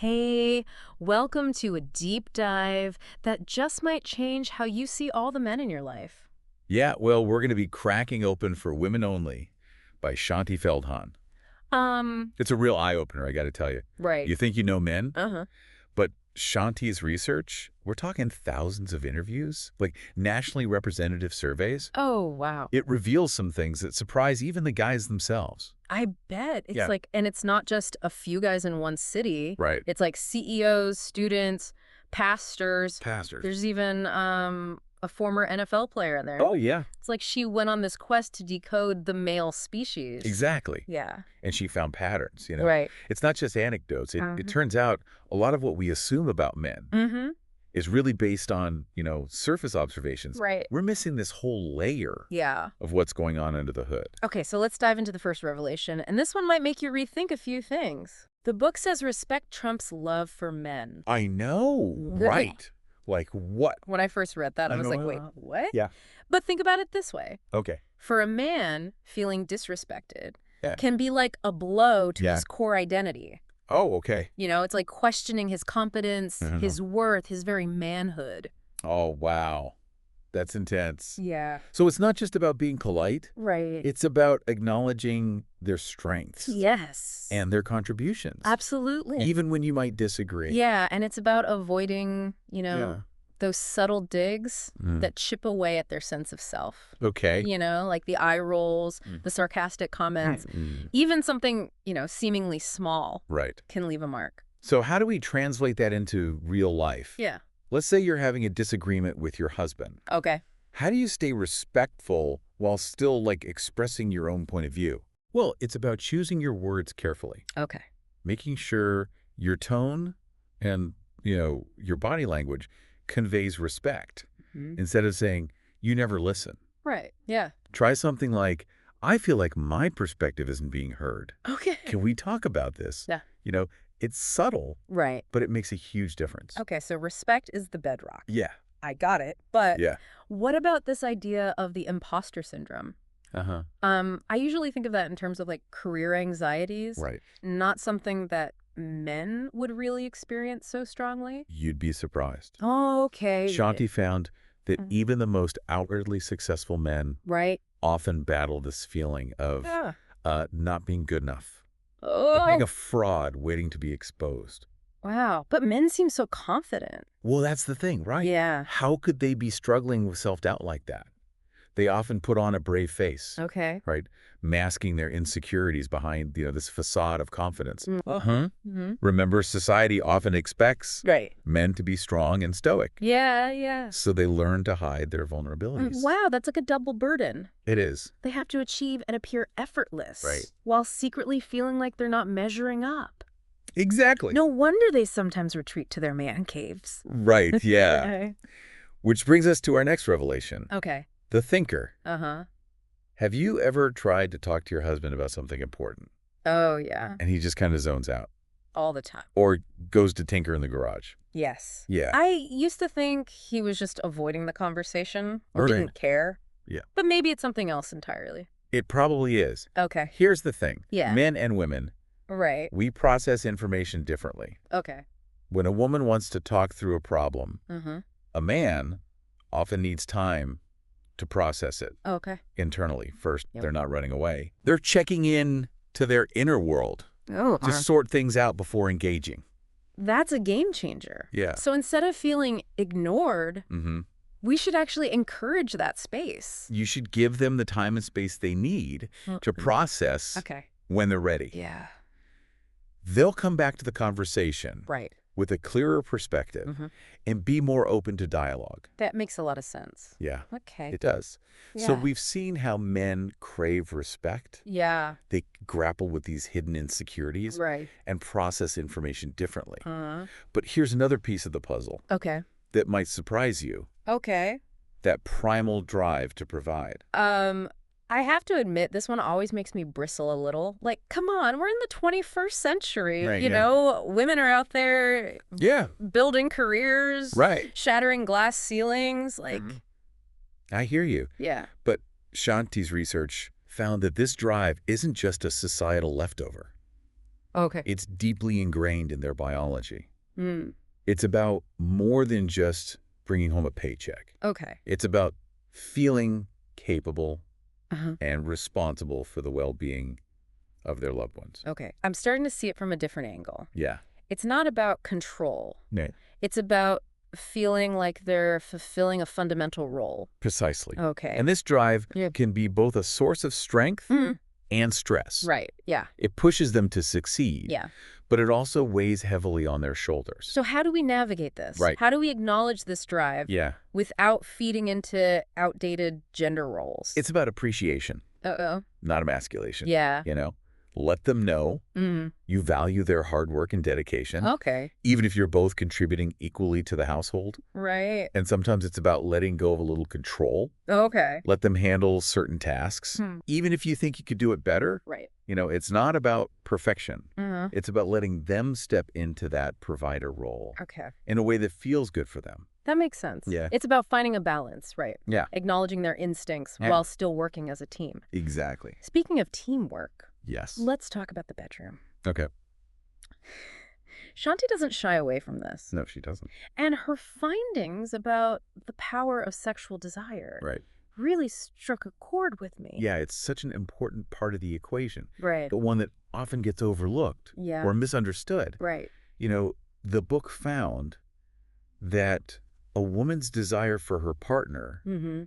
Hey, welcome to a deep dive that just might change how you see all the men in your life. Yeah, well, we're going to be cracking open for women only by Shaunti Feldhahn. Um, It's a real eye-opener, I got to tell you. right. You think you know men, Uh-huh. but Shaunti's research, we're talking thousands of interviews, like nationally representative surveys. Oh, wow. It reveals some things that surprise even the guys themselves. I bet. It's Yeah. like, and it's not just a few guys in one city. Right. It's like CEOs, students, pastors. Pastors. There's even a former NFL player in there. Oh, yeah. It's like she went on this quest to decode the male species. Exactly. Yeah. And she found patterns. Right. It's not just anecdotes. It turns out a lot of what we assume about men Mm-hmm. is really based on surface observations. Right. We're missing this whole layer Yeah. of what's going on under the hood. Okay, so let's dive into the first revelation, and this one might make you rethink a few things. The book says respect trumps love for men. I know. Right. Like what? When I first read that, I was like, wait, what? Yeah. But think about it this way. Okay. For a man, feeling disrespected Yeah. can be like a blow to Yeah. his core identity. Oh, okay. You know, it's like questioning his competence, Mhm. his worth, his very manhood. Oh, wow. That's intense. Yeah. So it's not just about being polite. Right. It's about acknowledging their strengths Yes. and their contributions. Absolutely. Even when you might disagree. Yeah, and it's about avoiding, Yeah. those subtle digs Mm. that chip away at their sense of self. Okay. Like the eye rolls, Mm. the sarcastic comments. Mm. Even something, seemingly small Right. can leave a mark. So how do we translate that into real life? Yeah. Let's say you're having a disagreement with your husband. Okay. How do you stay respectful while still, expressing your own point of view? Well, it's about choosing your words carefully, Okay. making sure your tone and your body language conveys respect Mhm. instead of saying, you never listen. Right. Yeah. Try something like, I feel like my perspective isn't being heard. Okay. Can we talk about this? Yeah. It's subtle, Right. but it makes a huge difference. Okay, so respect is the bedrock. Yeah. I got it. But Yeah. what about this idea of the imposter syndrome? Uh-huh. I usually think of that in terms of career anxieties, Right. not something that men would really experience so strongly. You'd be surprised. Oh, okay. Shaunti found that Mhm. even the most outwardly successful men Right. often battle this feeling of Yeah. not being good enough, Oh, being a fraud waiting to be exposed. wow. But men seem so confident. Well, that's the thing, right? Yeah. How could they be struggling with self-doubt like that? They often put on a brave face, Okay. right? Masking their insecurities behind, this facade of confidence. Mm-hmm. Remember, society often expects Right. men to be strong and stoic. Yeah, yeah. So they learn to hide their vulnerabilities. Wow, that's like a double burden. It is. They have to achieve and appear effortless. Right. While secretly feeling like they're not measuring up. Exactly. No wonder they sometimes retreat to their man caves. Right, yeah. Okay. Which brings us to our next revelation. Okay. The thinker. Uh-huh. Have you ever tried to talk to your husband about something important Oh, yeah. and he just kind of zones out All the time. or goes to tinker in the garage? Yes. Yeah. I used to think he was just avoiding the conversation or Right. didn't care. Yeah. But maybe it's something else entirely. It probably is. Okay. Here's the thing. Yeah. Men and women, Right. we process information differently. Okay. When a woman wants to talk through a problem, Mm-hmm. a man often needs time to process it Okay. internally. First, Yep. they're not running away. They're checking in to their inner world Oh, to sort things out before engaging. that's a game changer. Yeah. So instead of feeling ignored, Mm-hmm. we should actually encourage that space. You should give them the time and space they need to process Okay. when they're ready. Yeah. They'll come back to the conversation Right. with a clearer perspective Mm-hmm. and be more open to dialogue. That makes a lot of sense. Yeah, Okay. it does. So Yeah. we've seen how men crave respect. Yeah. They grapple with these hidden insecurities Right. and process information differently. Uh-huh. But here's another piece of the puzzle Okay. that might surprise you. Okay. That primal drive to provide. I have to admit, this one always makes me bristle a little. Like, come on, we're in the 21st century. Right, you yeah. know, women are out there Yeah, building careers, right. shattering glass ceilings. Like, I hear you. yeah. But Shaunti's research found that this drive isn't just a societal leftover. Okay. It's deeply ingrained in their biology. Mm. It's about more than just bringing home a paycheck. Okay. It's about feeling capable Uh-huh. and responsible for the well-being of their loved ones. Okay. I'm starting to see it from a different angle. Yeah. It's not about control. Right. It's about feeling like they're fulfilling a fundamental role. Precisely. Okay. And this drive Yeah. can be both a source of strength and stress. Right. Yeah. It pushes them to succeed, Yeah. but it also weighs heavily on their shoulders. So how do we navigate this? Right. How do we acknowledge this drive Yeah. without feeding into outdated gender roles? It's about appreciation, Uh-oh. not emasculation. Yeah. You know, let them know Mm. you value their hard work and dedication, Okay. even if you're both contributing equally to the household. Right. And sometimes it's about letting go of a little control. Okay. Let them handle certain tasks, even if you think you could do it better. Right. You know, it's not about perfection. Uh-huh. It's about letting them step into that provider role Okay. in a way that feels good for them. That makes sense. Yeah. It's about finding a balance, right? Yeah. Acknowledging their instincts Yeah. while still working as a team. Exactly. Speaking of teamwork, Yes. let's talk about the bedroom. Okay. Shaunti doesn't shy away from this. No, she doesn't. And her findings about the power of sexual desire Right. really struck a chord with me. Yeah, it's such an important part of the equation, Right. but one that often gets overlooked Yeah. or misunderstood. Right. You know, the book found that a woman's desire for her partner Mm-hmm.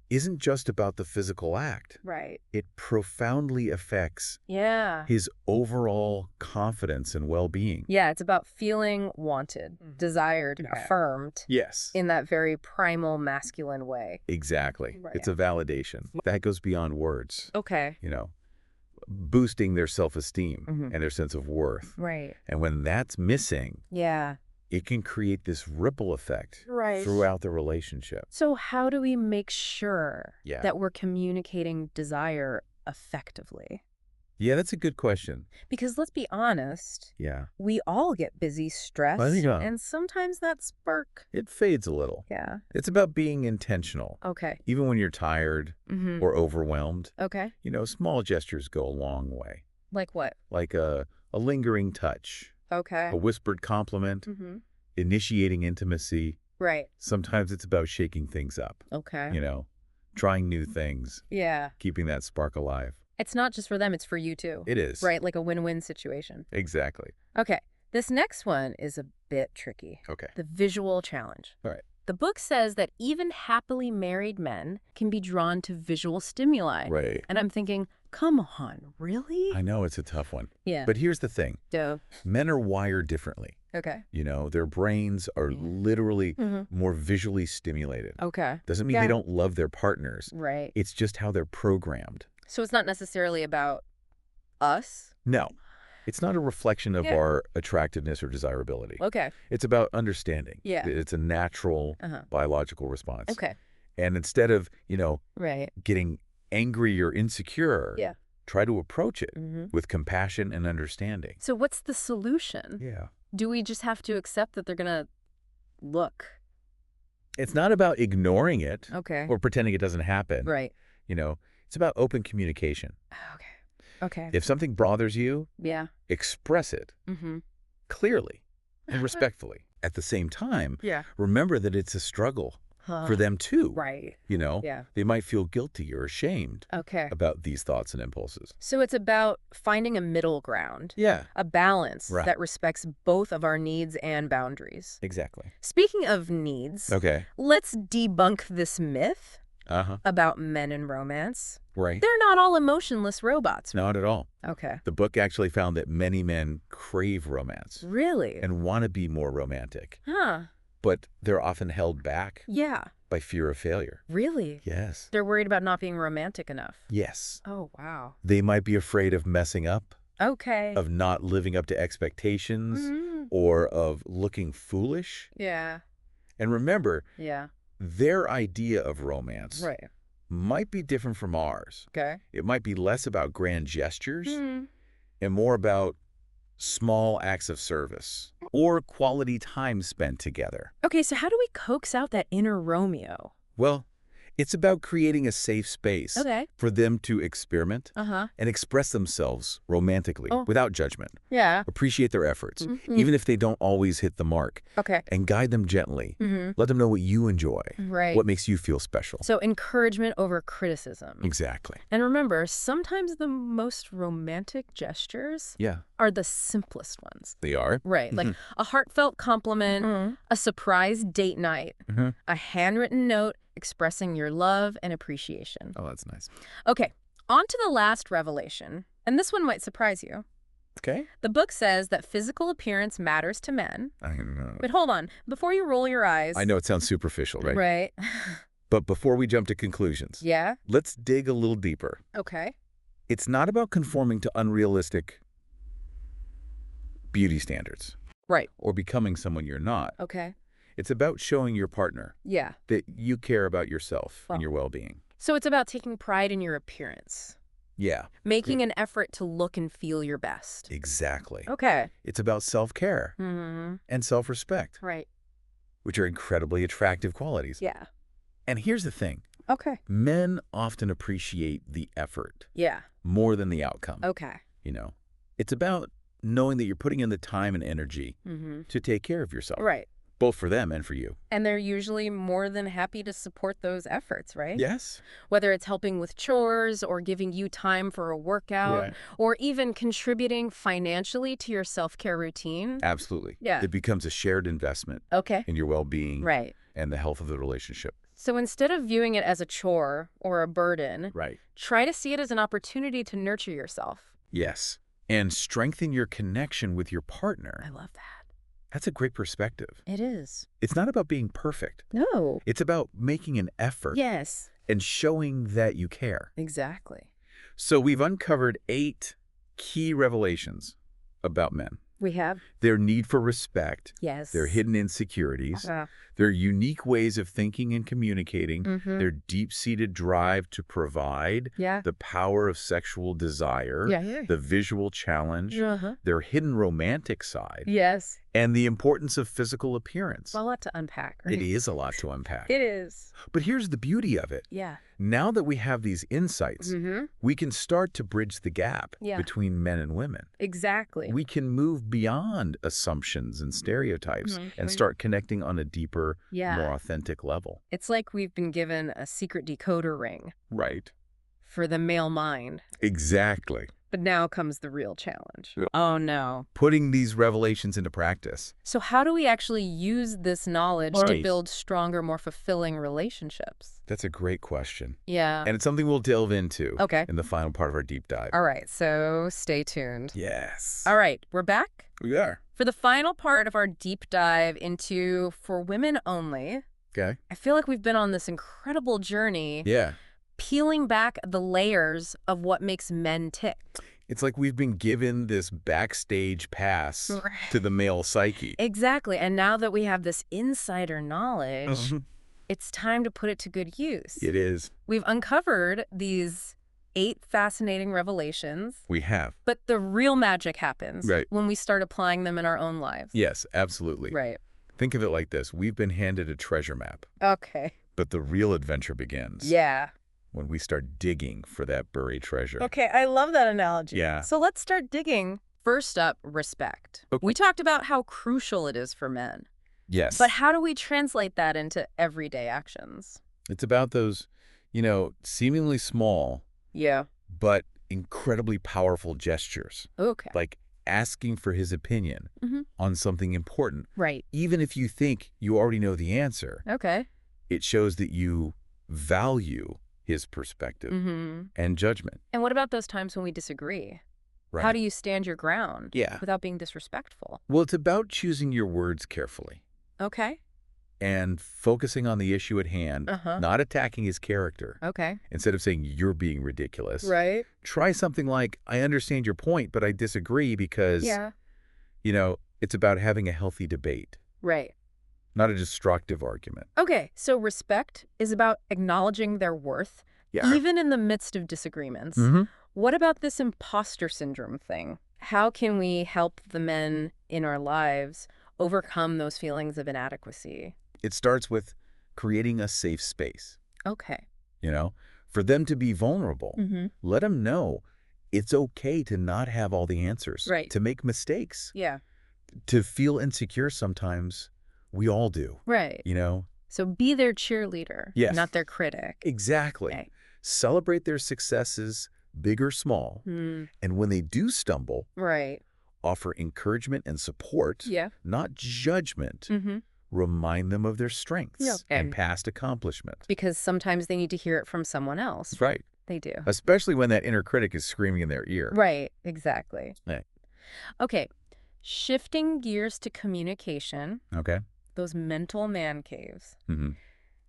isn't just about the physical act. Right. It profoundly affects Yeah. his overall confidence and well-being. Yeah, it's about feeling wanted, desired, Yeah. affirmed Yes. in that very primal masculine way. Exactly. Right. It's a validation. That goes beyond words, Okay. you know, boosting their self-esteem Mhm. and their sense of worth. Right. And when that's missing, Yeah. it can create this ripple effect Right. throughout the relationship. So how do we make sure Yeah. that we're communicating desire effectively? Yeah, that's a good question. Because let's be honest, Yeah. we all get busy, stressed, Yeah. and sometimes that spark. It fades a little. Yeah. It's about being intentional. Okay. Even when you're tired Mm-hmm. or overwhelmed, Okay. you know, small gestures go a long way. Like what? Like a lingering touch, Okay. a whispered compliment, Mm-hmm. initiating intimacy. Right. Sometimes it's about shaking things up, Okay. you know, trying new things, Yeah. keeping that spark alive. It's not just for them, it's for you too. It is. Right, like a win-win situation. Exactly. Okay. This next one is a bit tricky. Okay. The visual challenge. All right. The book says that even happily married men can be drawn to visual stimuli. Right. And I'm thinking, come on, really? I know it's a tough one. Yeah. But here's the thing. Duh. Men are wired differently. Okay. You know, their brains are literally more visually stimulated. Okay. Doesn't mean Yeah. they don't love their partners. Right. It's just how they're programmed. So it's not necessarily about us? No, it's not a reflection of Yeah. our attractiveness or desirability. Okay. It's about understanding. Yeah. It's a natural Uh-huh. biological response. Okay. And instead of, you know, Right. getting angry or insecure, Yeah. try to approach it Mm-hmm. with compassion and understanding. So what's the solution? Yeah. Do we just have to accept that they're going to look? It's not about ignoring it Okay. or pretending it doesn't happen. Right. You know, it's about open communication. Okay. Okay. If something bothers you, Yeah. express it Mm-hmm. clearly and respectfully. At the same time, Yeah. remember that it's a struggle for them too. Right. You know, Yeah. they might feel guilty or ashamed Okay. about these thoughts and impulses. So it's about finding a middle ground, Yeah, a balance Right. that respects both of our needs and boundaries. exactly. Speaking of needs, Okay. let's debunk this myth Uh-huh. about men in romance. Right. They're not all emotionless robots. Not at all. Okay. The book actually found that many men crave romance Really? and want to be more romantic, Huh. but they're often held back Yeah. by fear of failure. Really? Yes. They're worried about not being romantic enough. Yes. Oh, wow. They might be afraid of messing up, Okay. of not living up to expectations, Mhm. or of looking foolish. Yeah. And remember, Yeah. their idea of romance Right. might be different from ours. Okay. It might be less about grand gestures Mhm. and more about small acts of service or quality time spent together. Okay, so how do we coax out that inner Romeo? Well, It's about creating a safe space Okay. for them to experiment Uh-huh. and express themselves romantically Oh. without judgment. Yeah. Appreciate their efforts, Mhm. even if they don't always hit the mark, Okay. and guide them gently. Mm-hmm. Let them know what you enjoy, Right. what makes you feel special. So encouragement over criticism. Exactly. And remember, sometimes the most romantic gestures Yeah, are the simplest ones. they are. Right. Like a heartfelt compliment, a surprise date night, Mhm. a handwritten note expressing your love and appreciation. Oh, that's nice. Okay, on to the last revelation. And this one might surprise you. Okay. The book says that physical appearance matters to men. I know. But hold on, before you roll your eyes. I know it sounds superficial, right? Right. But before we jump to conclusions, Yeah? let's dig a little deeper. Okay. It's not about conforming to unrealistic beauty standards Right. or becoming someone you're not. Okay. It's about showing your partner Yeah. that you care about yourself Well. and your well-being. So it's about taking pride in your appearance, Yeah, making an effort to look and feel your best. exactly. Okay. It's about self-care Mm-hmm. and self-respect, Right. which are incredibly attractive qualities. Yeah. And here's the thing. Okay. Men often appreciate the effort Yeah. more than the outcome. Okay. You know, it's about knowing that you're putting in the time and energy Mm-hmm. to take care of yourself, Right. both for them and for you. And they're usually more than happy to support those efforts, right? Yes. Whether it's helping with chores or giving you time for a workout Right. or even contributing financially to your self-care routine. Absolutely. Yeah. It becomes a shared investment Okay. in your well-being Right. and the health of the relationship. So instead of viewing it as a chore or a burden, Right. try to see it as an opportunity to nurture yourself. Yes. And strengthen your connection with your I partner. love that. That's a great perspective. It is. It's not about being perfect. No. It's about making an effort Yes. and showing that you care. Exactly. So we've uncovered 8 key revelations about men. We have. Their need for respect, Yes. their hidden insecurities, Uh, their unique ways of thinking and communicating, mhm. their deep-seated drive to provide, Yeah. the power of sexual desire, Yeah. the visual challenge, Uh-huh. their hidden romantic side, Yes. and the importance of physical appearance. A lot to unpack. It is a lot to unpack. It is. But here's the beauty of it. Yeah. Now that we have these insights, Mm-hmm. we can start to bridge the gap Yeah. between men and women. Exactly. We can move beyond assumptions and stereotypes Mhm. and start connecting on a deeper, Yeah. more authentic level. It's like we've been given a secret decoder ring Right. for the male mind. Exactly. But now comes the real challenge. Yeah. Oh, no. Putting these revelations into practice. So how do we actually use this knowledge to Right. build stronger, more fulfilling relationships? That's a great question. Yeah. And it's something we'll delve into Okay. in the final part of our deep dive. All right. So stay tuned. Yes. All right. We're back We are. for the final part of our deep dive into For Women Only. Okay. I feel like we've been on this incredible journey Yeah. peeling back the layers of what makes men tick. It's like we've been given this backstage pass Right. to the male psyche. Exactly. And now that we have this insider knowledge, Mhm. it's time to put it to good use. It is. We've uncovered these 8 fascinating revelations, We have. but the real magic happens Right. when we start applying them in our own lives. Yes, absolutely. Right. Think of it like this. We've been handed a treasure map, Okay. but the real adventure begins Yeah. when we start digging for that buried treasure. Okay, I love that analogy. Yeah. So let's start digging. First up, respect. Okay. We talked about how crucial it is for men, Yes. but how do we translate that into everyday actions? It's about those, seemingly small, Yeah. but incredibly powerful gestures, Okay. like asking for his opinion Mhm. on something important. Right. Even if you think you already know the answer, Okay. it shows that you value his perspective Mm-hmm. and judgment. And what about those times when we disagree? Right. How do you stand your ground Yeah. without being disrespectful? Well, it's about choosing your words carefully Okay. and focusing on the issue at hand, Uh-huh. not attacking his character. Okay. Instead of saying you're being ridiculous, Right. try something like, I understand your point, but I disagree because, Yeah. it's about having a healthy debate, Right. not a destructive argument. Okay. So respect is about acknowledging their worth, even in the midst of disagreements. Mm-hmm. What about this imposter syndrome thing? How can we help the men in our lives overcome those feelings of inadequacy? It starts with creating a safe space. Okay. you know? For them to be vulnerable, Mm-hmm. let them know it's okay to not have all the answers, Right. to make mistakes, Yeah. to feel insecure sometimes. We all do, Right. you know? So be their cheerleader, Yes. not their critic. Exactly. Okay. Celebrate their successes, big or small, Mm, and when they do stumble, right. offer encouragement and support, Yeah. not judgment. Mm-hmm. Remind them of their strengths and Okay. past accomplishment. Because sometimes they need to hear it from someone else. Right. They do. Especially when that inner critic is screaming in their ear. Right. Exactly. Hey. Okay. Shifting gears to communication, Okay. those mental man caves. Mm-hmm.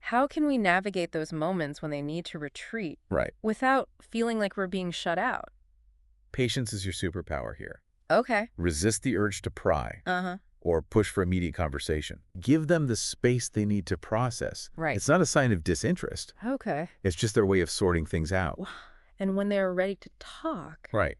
How can we navigate those moments when they need to retreat Right. without feeling like we're being shut out? Patience is your superpower here. Okay. Resist the urge to pry Uh-huh. or push for immediate conversation. Give them the space they need to process. Right. It's not a sign of disinterest. Okay. It's just their way of sorting things out. And when they're ready to talk, Right.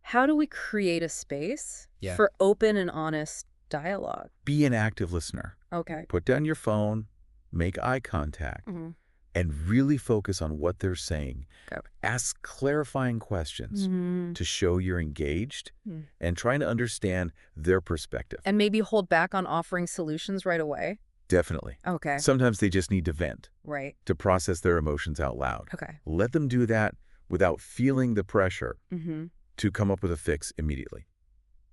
how do we create a space Yeah. for open and honest dialogue? Be an active listener. Okay. Put down your phone, make eye contact, Mm-hmm. and really focus on what they're saying. Okay. Ask clarifying questions Mm-hmm. to show you're engaged Mm. and trying to understand their perspective. And maybe hold back on offering solutions right away? Definitely. Okay. Sometimes they just need to vent, Right. to process their emotions out loud. Okay. Let them do that without feeling the pressure Mm-hmm. to come up with a fix immediately.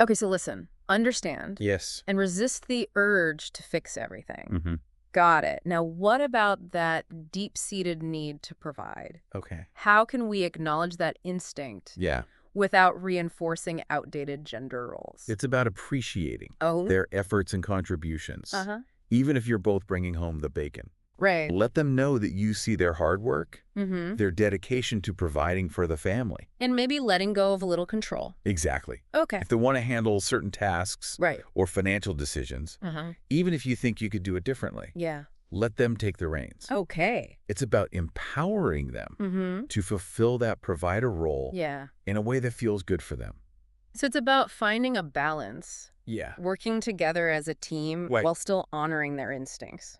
Okay, so listen, understand, Yes. and resist the urge to fix everything. Mm-hmm. Got it. Now, what about that deep-seated need to provide? Okay. How can we acknowledge that instinct Yeah. without reinforcing outdated gender roles? It's about appreciating Oh, their efforts and contributions, uh-huh. even if you're both bringing home the bacon. Right. Let them know that you see their hard work, Mm-hmm. their dedication to providing for the family. And maybe letting go of a little control. Exactly. Okay. If they want to handle certain tasks Right. or financial decisions, Uh-huh. even if you think you could do it differently, Yeah. let them take the reins. Okay. It's about empowering them Mm-hmm. to fulfill that provider role Yeah. in a way that feels good for them. So it's about finding a balance, Yeah, working together as a team Right. while still honoring their instincts.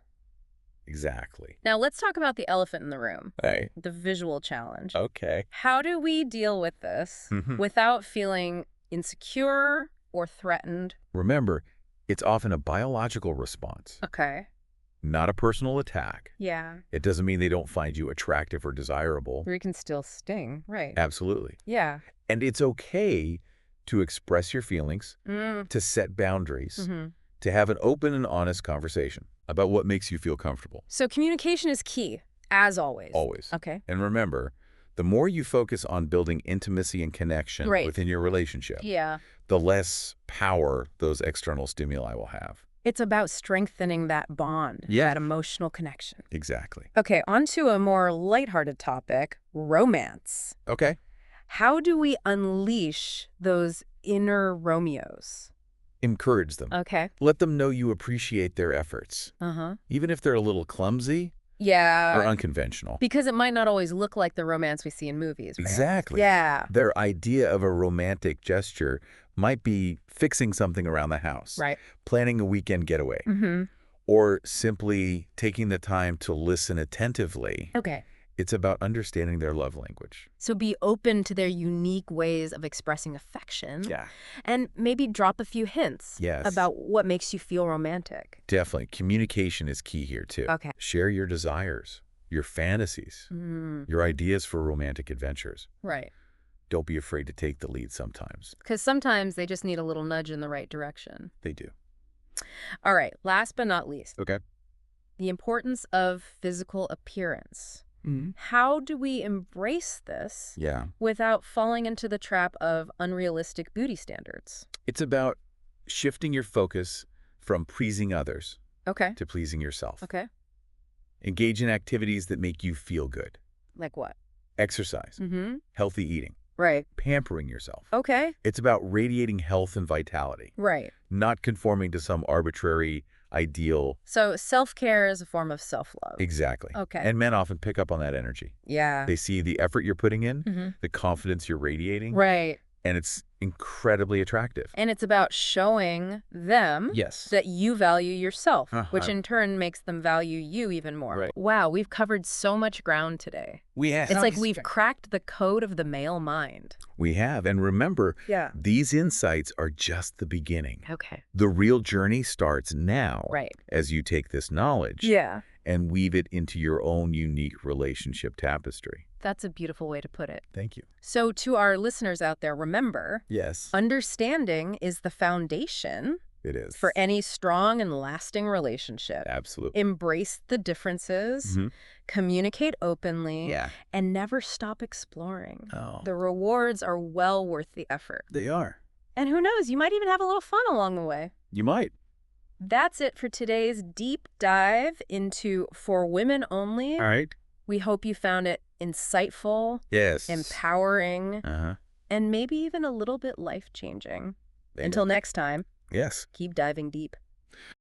exactly. Now, let's talk about the elephant in the room, Hey, the visual challenge. okay. How do we deal with this Mhm. without feeling insecure or threatened? Remember, it's often a biological response, Okay. not a personal attack. Yeah. It doesn't mean they don't find you attractive or desirable. We can still sting. Right. Absolutely. Yeah. And it's okay to express your feelings, Mm. to set boundaries, Mm-hmm. to have an open and honest conversation about what makes you feel comfortable. So communication is key, as always. Always. Okay. And remember, the more you focus on building intimacy and connection Right. within your relationship, Yeah. the less power those external stimuli will have. It's about strengthening that bond, Yeah. that emotional connection. Exactly. Okay, on to a more lighthearted topic, romance. Okay. How do we unleash those inner Romeos? Encourage them. Okay. Let them know you appreciate their efforts, Uh-huh. even if they're a little clumsy Yeah. or unconventional. Because it might not always look like the romance we see in movies, right? Exactly. Yeah. Their idea of a romantic gesture might be fixing something around the house, Right. planning a weekend getaway, Mm-hmm. or simply taking the time to listen attentively. Okay. It's about understanding their love language. So be open to their unique ways of expressing affection. Yeah. And maybe drop a few hints Yes. about what makes you feel romantic. Definitely. Communication is key here, too. Okay. Share your desires, your fantasies, Mm, your ideas for romantic adventures. right. Don't be afraid to take the lead sometimes. Because sometimes they just need a little nudge in the right direction. They do. All right, last but not least, Okay. the importance of physical appearance. Mm-hmm. How do we embrace this Yeah. without falling into the trap of unrealistic beauty standards? It's about shifting your focus from pleasing others Okay. to pleasing yourself. Okay. Engage in activities that make you feel good. Like what? Exercise, Mm-hmm. healthy eating, Right. pampering yourself. Okay. It's about radiating health and vitality, Right. not conforming to some arbitrary ideal. So self-care is a form of self-love. Exactly. Okay. And men often pick up on that energy. Yeah. They see the effort you're putting in, Mm-hmm. the confidence you're radiating, Right. And it's incredibly attractive. And it's about showing them Yes. that you value yourself, which Uh-huh. in turn makes them value you even more. Right. Wow, we've covered so much ground today. We have. It's like we've cracked the code of the male mind. We have. And remember, Yeah. these insights are just the beginning. Okay. The real journey starts now. Right. As you take this knowledge Yeah. and weave it into your own unique relationship tapestry. That's a beautiful way to put it. Thank you. So to our listeners out there, remember, Yes, understanding is the foundation it is. for any strong and lasting relationship. Absolutely. Embrace the differences, communicate openly, Yeah. and never stop exploring. Oh, The rewards are well worth the effort. they are. And who knows, you might even have a little fun along the way. You might. That's it for today's deep dive into For Women Only. All right. We hope you found it insightful, Yes. empowering, Uh-huh. and maybe even a little bit life-changing. They Until know. next time, Yes. keep diving deep.